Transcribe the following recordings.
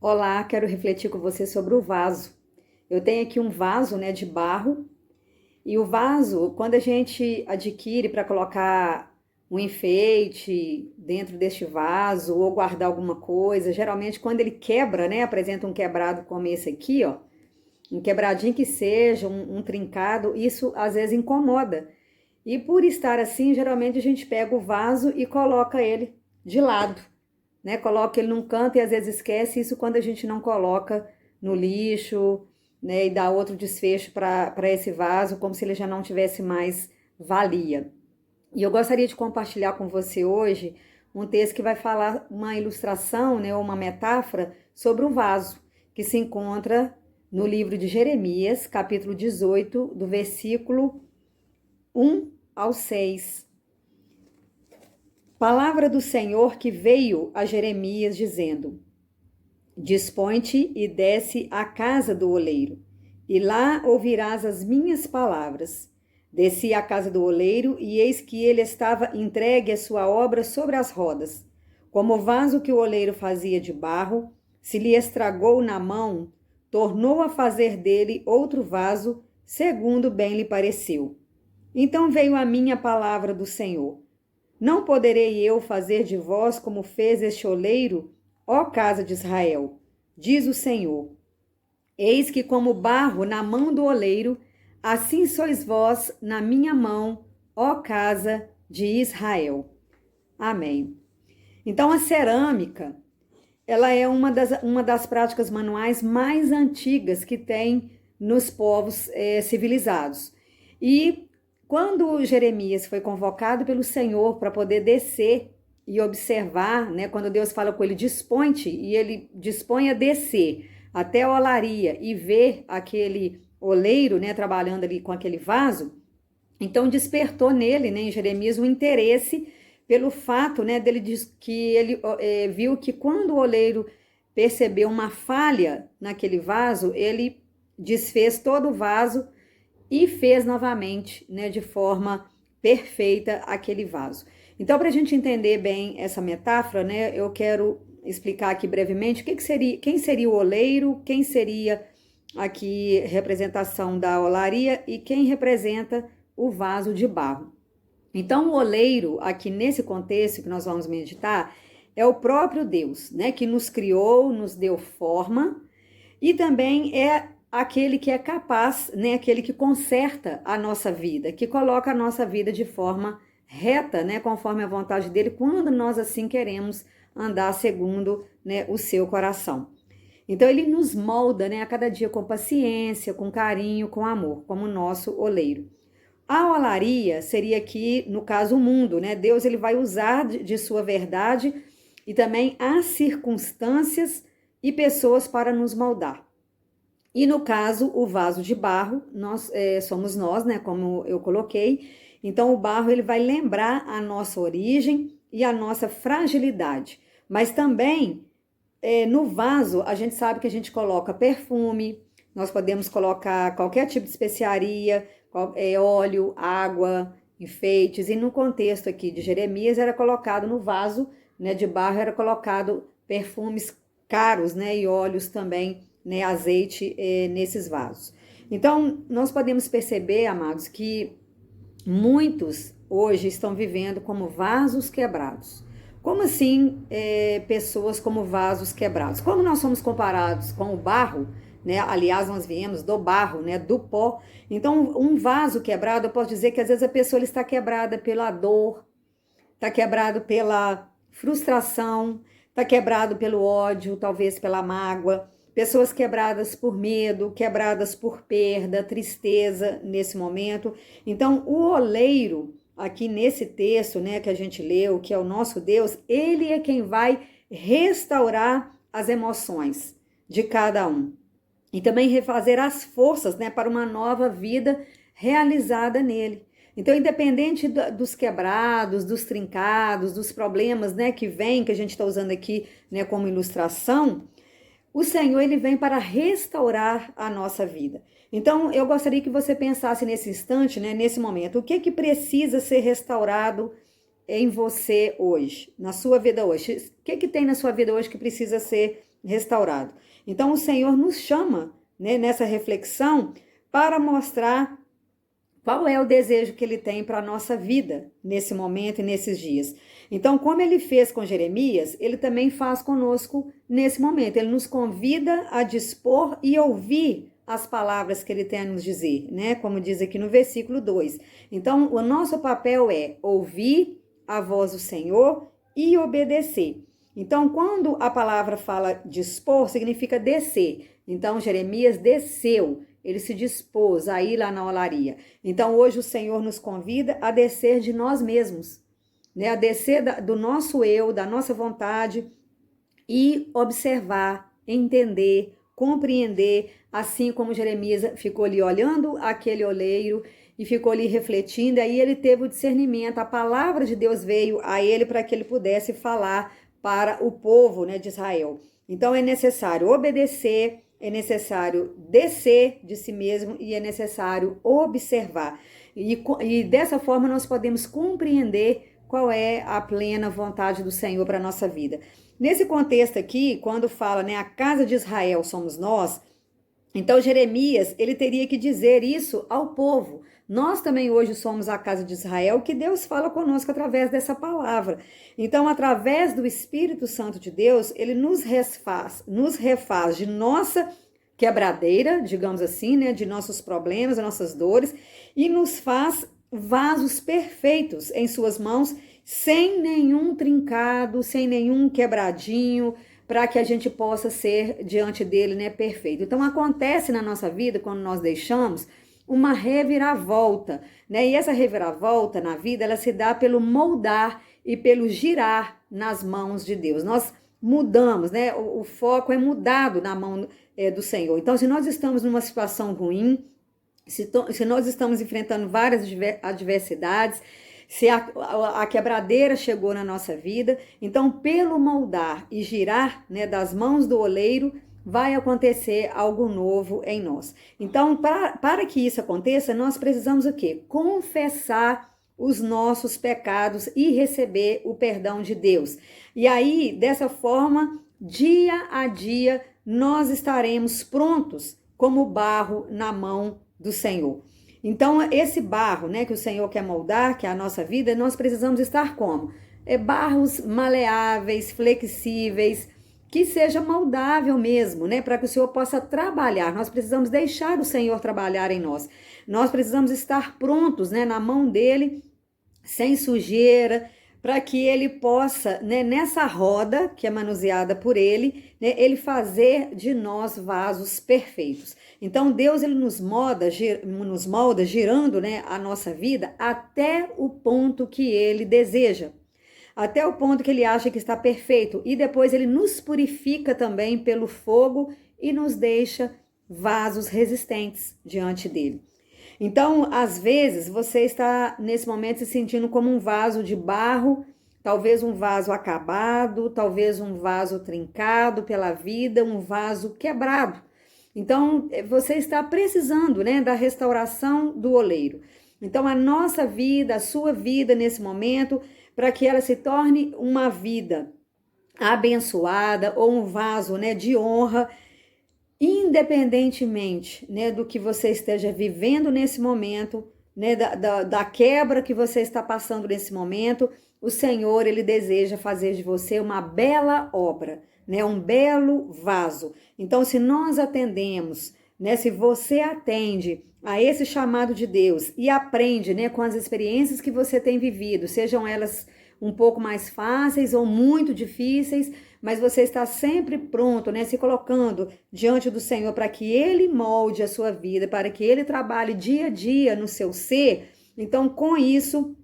Olá, quero refletir com você sobre o vaso. Eu tenho aqui um vaso, né, de barro, e o vaso, quando a gente adquire para colocar um enfeite dentro deste vaso ou guardar alguma coisa, geralmente quando ele quebra, né, apresenta um quebrado como esse aqui, ó, um quebradinho que seja, um trincado, isso às vezes incomoda. E por estar assim, geralmente a gente pega o vaso e coloca ele de lado, né? Coloca ele num canto e às vezes esquece isso quando a gente não coloca no lixo, né? E dá outro desfecho para esse vaso, como se ele já não tivesse mais valia. E eu gostaria de compartilhar com você hoje um texto que vai falar uma ilustração, né? Ou uma metáfora sobre um vaso, que se encontra no livro de Jeremias, capítulo 18, do versículo 1 ao 6. Palavra do Senhor que veio a Jeremias dizendo: Dispõe-te e desce à casa do oleiro, e lá ouvirás as minhas palavras. Desci à casa do oleiro, e eis que ele estava entregue à sua obra sobre as rodas. Como o vaso que o oleiro fazia de barro, se lhe estragou na mão, tornou a fazer dele outro vaso, segundo bem lhe pareceu. Então veio a mim a palavra do Senhor: Não poderei eu fazer de vós como fez este oleiro, ó casa de Israel? Diz o Senhor: Eis que como barro na mão do oleiro, assim sois vós na minha mão, ó casa de Israel. Amém. Então a cerâmica, ela é uma das práticas manuais mais antigas que tem nos povos civilizados. E quando Jeremias foi convocado pelo Senhor para poder descer e observar, né, quando Deus fala com ele, dispõe-te, e ele dispõe a descer até a olaria e ver aquele oleiro, né, trabalhando ali com aquele vaso, então despertou nele, né, em Jeremias, um interesse pelo fato, né, dele que ele viu que quando o oleiro percebeu uma falha naquele vaso, ele desfez todo o vaso e fez novamente, né, de forma perfeita aquele vaso. Então, para a gente entender bem essa metáfora, né, eu quero explicar aqui brevemente o que seria, quem seria o oleiro, quem seria aqui representação da olaria e quem representa o vaso de barro. Então, o oleiro, aqui nesse contexto que nós vamos meditar, é o próprio Deus, né, que nos criou, nos deu forma e também é aquele que é capaz, né, aquele que conserta a nossa vida, que coloca a nossa vida de forma reta, né, conforme a vontade dele, quando nós assim queremos andar segundo, né, o seu coração. Então ele nos molda, né, a cada dia com paciência, com carinho, com amor, como o nosso oleiro. A olaria seria aqui, no caso, o mundo, né? Deus ele vai usar de sua verdade e também as circunstâncias e pessoas para nos moldar. E no caso, o vaso de barro, nós somos nós, né? Como eu coloquei. Então, o barro ele vai lembrar a nossa origem e a nossa fragilidade. Mas também no vaso, a gente sabe que a gente coloca perfume, nós podemos colocar qualquer tipo de especiaria, óleo, água, enfeites. E no contexto aqui de Jeremias, era colocado no vaso, né, de barro, era colocado perfumes caros, né, e óleos também, né, azeite nesses vasos. Então, nós podemos perceber, amados, que muitos hoje estão vivendo como vasos quebrados. Como assim pessoas como vasos quebrados? Como nós somos comparados com o barro, né? Aliás, nós viemos do barro, né? Do pó. Então, um vaso quebrado, eu posso dizer que às vezes a pessoa está quebrada pela dor, está quebrado pela frustração, está quebrado pelo ódio, talvez pela mágoa. Pessoas quebradas por medo, quebradas por perda, tristeza nesse momento. Então, o oleiro, aqui nesse texto, né, que a gente leu, que é o nosso Deus, ele é quem vai restaurar as emoções de cada um. E também refazer as forças, né, para uma nova vida realizada nele. Então, independente dos quebrados, dos trincados, dos problemas, né, que vem, que a gente está usando aqui, né, como ilustração, o Senhor, ele vem para restaurar a nossa vida. Então, eu gostaria que você pensasse nesse instante, né, nesse momento, o que precisa ser restaurado em você hoje, na sua vida hoje? O que tem na sua vida hoje que precisa ser restaurado. Então o Senhor nos chama, né, nessa reflexão para mostrar qual é o desejo que ele tem para a nossa vida nesse momento e nesses dias. Então, como ele fez com Jeremias, ele também faz conosco nesse momento. Ele nos convida a dispor e ouvir as palavras que ele tem a nos dizer, né? Como diz aqui no versículo 2. Então, o nosso papel é ouvir a voz do Senhor e obedecer. Então, quando a palavra fala dispor, significa descer. Então, Jeremias desceu. Ele se dispôs a ir lá na olaria. Então, hoje o Senhor nos convida a descer de nós mesmos, né? A descer do nosso eu, da nossa vontade e observar, entender, compreender, assim como Jeremias ficou ali olhando aquele oleiro e ficou ali refletindo, aí ele teve o discernimento, a palavra de Deus veio a ele para que ele pudesse falar para o povo, né, de Israel. Então, é necessário obedecer, é necessário descer de si mesmo e é necessário observar. E dessa forma nós podemos compreender qual é a plena vontade do Senhor para a nossa vida. Nesse contexto aqui, quando fala, né, a casa de Israel somos nós, então Jeremias, ele teria que dizer isso ao povo. Nós também hoje somos a casa de Israel, que Deus fala conosco através dessa palavra. Então, através do Espírito Santo de Deus, ele nos refaz de nossa quebradeira, digamos assim, né, de nossos problemas, nossas dores, e nos faz vasos perfeitos em suas mãos, sem nenhum trincado, sem nenhum quebradinho, para que a gente possa ser diante dele, né, perfeito. Então, acontece na nossa vida, quando nós deixamos, uma reviravolta, né? E essa reviravolta na vida, ela se dá pelo moldar e pelo girar nas mãos de Deus. Nós mudamos, né? O foco é mudado na mão do Senhor. Então, se nós estamos numa situação ruim, se nós estamos enfrentando várias adversidades, se a quebradeira chegou na nossa vida, então pelo moldar e girar, né, das mãos do oleiro, vai acontecer algo novo em nós. Então, para que isso aconteça, nós precisamos o quê? Confessar os nossos pecados e receber o perdão de Deus. E aí, dessa forma, dia a dia, nós estaremos prontos como barro na mão do Senhor. Então, esse barro, né, que o Senhor quer moldar, que é a nossa vida, nós precisamos estar como? Barros maleáveis, flexíveis, que seja moldável mesmo, né, para que o Senhor possa trabalhar. Nós precisamos deixar o Senhor trabalhar em nós. Nós precisamos estar prontos, né, na mão dele, sem sujeira, para que ele possa, né, nessa roda que é manuseada por ele, né, ele fazer de nós vasos perfeitos. Então Deus, ele nos molda girando, né, a nossa vida até o ponto que ele deseja, até o ponto que ele acha que está perfeito, e depois ele nos purifica também pelo fogo e nos deixa vasos resistentes diante dele. Então, às vezes, você está nesse momento se sentindo como um vaso de barro, talvez um vaso acabado, talvez um vaso trincado pela vida, um vaso quebrado. Então, você está precisando, né, da restauração do oleiro. Então, a nossa vida, a sua vida nesse momento, para que ela se torne uma vida abençoada ou um vaso, né, de honra, independentemente, né, do que você esteja vivendo nesse momento, né, da quebra que você está passando nesse momento, o Senhor, ele deseja fazer de você uma bela obra, né, um belo vaso. Então, se nós atendemos, né, se você atende a esse chamado de Deus e aprende, né, com as experiências que você tem vivido, sejam elas um pouco mais fáceis ou muito difíceis, mas você está sempre pronto, né, se colocando diante do Senhor para que Ele molde a sua vida, para que Ele trabalhe dia a dia no seu ser. Então, com isso,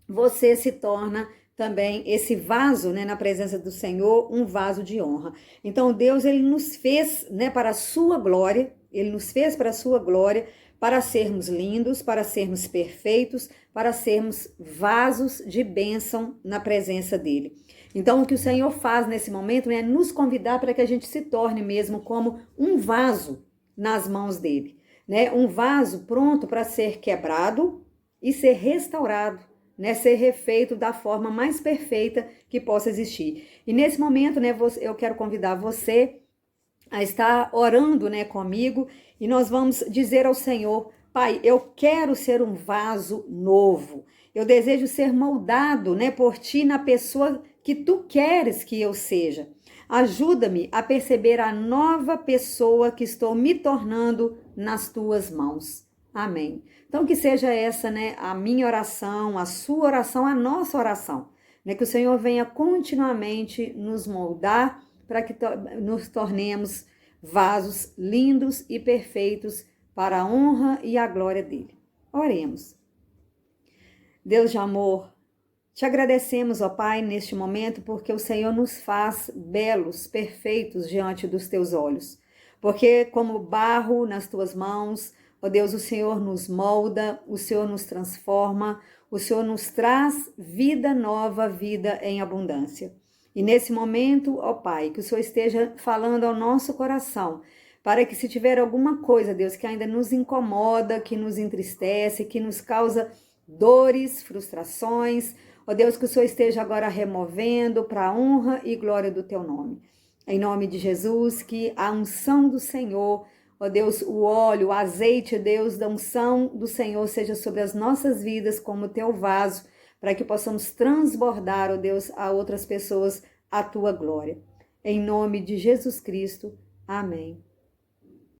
você se torna também esse vaso, né, na presença do Senhor, um vaso de honra. Então, Deus, ele nos fez, né, para a sua glória, ele nos fez para a sua glória, para sermos lindos, para sermos perfeitos, para sermos vasos de bênção na presença dele. Então, o que o Senhor faz nesse momento é nos convidar para que a gente se torne mesmo como um vaso nas mãos dele, né? Um vaso pronto para ser quebrado e ser restaurado, né? Ser refeito da forma mais perfeita que possa existir. E nesse momento, né, eu quero convidar você a estar orando, né, comigo, e nós vamos dizer ao Senhor: Pai, eu quero ser um vaso novo. Eu desejo ser moldado, né, por ti na pessoa que tu queres que eu seja. Ajuda-me a perceber a nova pessoa que estou me tornando nas tuas mãos. Amém. Então que seja essa, né, a minha oração, a sua oração, a nossa oração, né, que o Senhor venha continuamente nos moldar para que nos tornemos vasos lindos e perfeitos para a honra e a glória dele. Oremos. Deus de amor, te agradecemos, ó Pai, neste momento, porque o Senhor nos faz belos, perfeitos diante dos teus olhos. Porque como barro nas tuas mãos, ó Deus, o Senhor nos molda, o Senhor nos transforma, o Senhor nos traz vida nova, vida em abundância. E nesse momento, ó Pai, que o Senhor esteja falando ao nosso coração, para que se tiver alguma coisa, Deus, que ainda nos incomoda, que nos entristece, que nos causa dores, frustrações, ó Deus, que o Senhor esteja agora removendo para a honra e glória do teu nome. Em nome de Jesus, que a unção do Senhor, ó Deus, o óleo, o azeite, Deus, da unção do Senhor seja sobre as nossas vidas como teu vaso, para que possamos transbordar, ó Deus, a outras pessoas a tua glória. Em nome de Jesus Cristo. Amém.